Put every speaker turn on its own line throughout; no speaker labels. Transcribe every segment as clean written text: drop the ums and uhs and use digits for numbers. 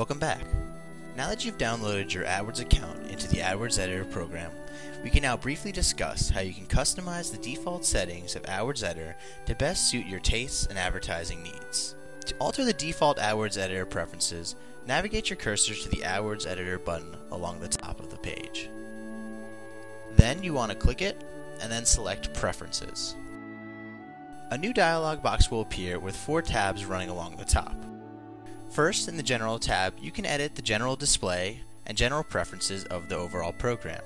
Welcome back. Now that you've downloaded your AdWords account into the AdWords Editor program, we can now briefly discuss how you can customize the default settings of AdWords Editor to best suit your tastes and advertising needs. To alter the default AdWords Editor preferences, navigate your cursor to the AdWords Editor button along the top of the page. Then you want to click it and then select Preferences. A new dialog box will appear with 4 tabs running along the top. First, in the General tab, you can edit the general display and general preferences of the overall program.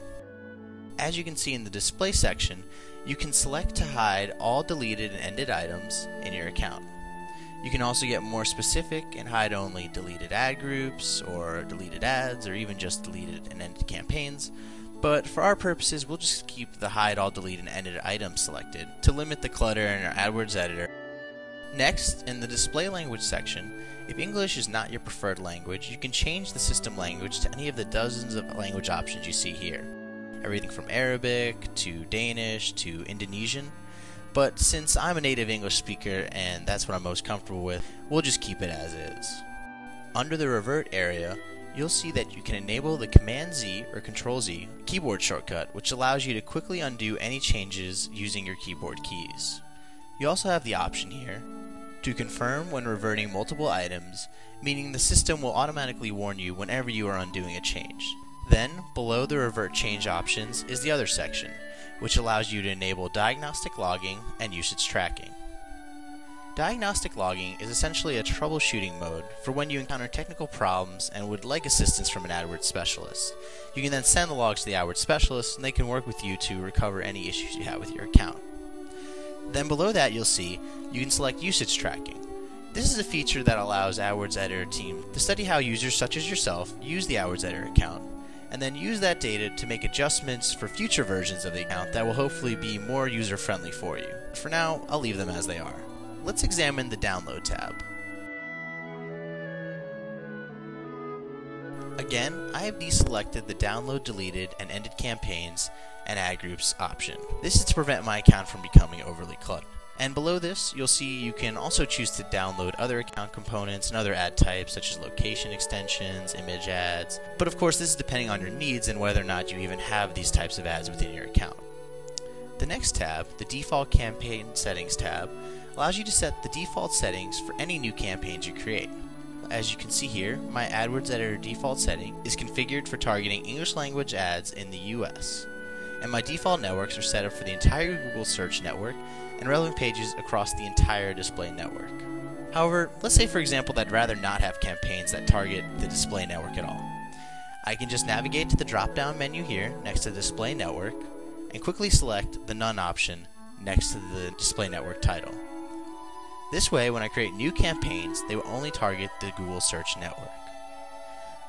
As you can see in the display section, you can select to hide all deleted and ended items in your account. You can also get more specific and hide only deleted ad groups or deleted ads or even just deleted and ended campaigns. But for our purposes, we'll just keep the hide all deleted and ended items selected to limit the clutter in our AdWords Editor. Next, in the display language section, if English is not your preferred language, you can change the system language to any of the dozens of language options you see here. Everything from Arabic to Danish to Indonesian. But since I'm a native English speaker and that's what I'm most comfortable with, we'll just keep it as is. Under the Revert area, you'll see that you can enable the Command-Z or Control-Z keyboard shortcut, which allows you to quickly undo any changes using your keyboard keys. You also have the option here to confirm when reverting multiple items, meaning the system will automatically warn you whenever you are undoing a change. Then, below the Revert Change options is the other section, which allows you to enable diagnostic logging and usage tracking. Diagnostic logging is essentially a troubleshooting mode for when you encounter technical problems and would like assistance from an AdWords specialist. You can then send the logs to the AdWords specialist and they can work with you to recover any issues you have with your account. Then below that you'll see you can select usage tracking. This is a feature that allows AdWords Editor team to study how users such as yourself use the AdWords Editor account, and then use that data to make adjustments for future versions of the account that will hopefully be more user-friendly for you. For now, I'll leave them as they are. Let's examine the Download tab. Again, I have deselected the Download Deleted and Ended Campaigns and Ad Groups option. This is to prevent my account from becoming overly cluttered. And below this, you'll see you can also choose to download other account components and other ad types such as location extensions, image ads. But of course, this is depending on your needs and whether or not you even have these types of ads within your account. The next tab, the Default Campaign Settings tab, allows you to set the default settings for any new campaigns you create. As you can see here, my AdWords Editor default setting is configured for targeting English language ads in the US. And my default networks are set up for the entire Google search network and relevant pages across the entire display network. However, let's say for example that I'd rather not have campaigns that target the display network at all. I can just navigate to the drop-down menu here next to Display Network and quickly select the None option next to the display network title. This way, when I create new campaigns, they will only target the Google search network.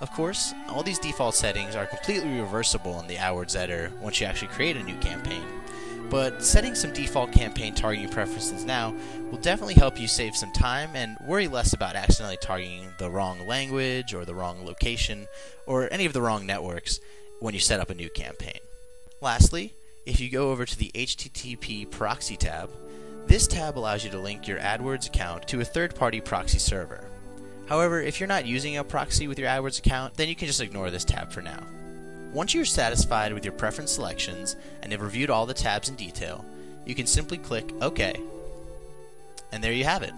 Of course, all these default settings are completely reversible in the AdWords Editor once you actually create a new campaign, but setting some default campaign targeting preferences now will definitely help you save some time and worry less about accidentally targeting the wrong language or the wrong location or any of the wrong networks when you set up a new campaign. Lastly, if you go over to the HTTP Proxy tab, this tab allows you to link your AdWords account to a third-party proxy server. However, if you're not using a proxy with your AdWords account, then you can just ignore this tab for now. Once you're satisfied with your preference selections and have reviewed all the tabs in detail, you can simply click OK. And there you have it.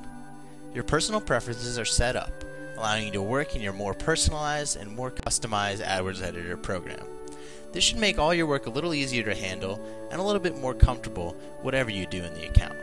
Your personal preferences are set up, allowing you to work in your more personalized and more customized AdWords Editor program. This should make all your work a little easier to handle and a little bit more comfortable whatever you do in the account.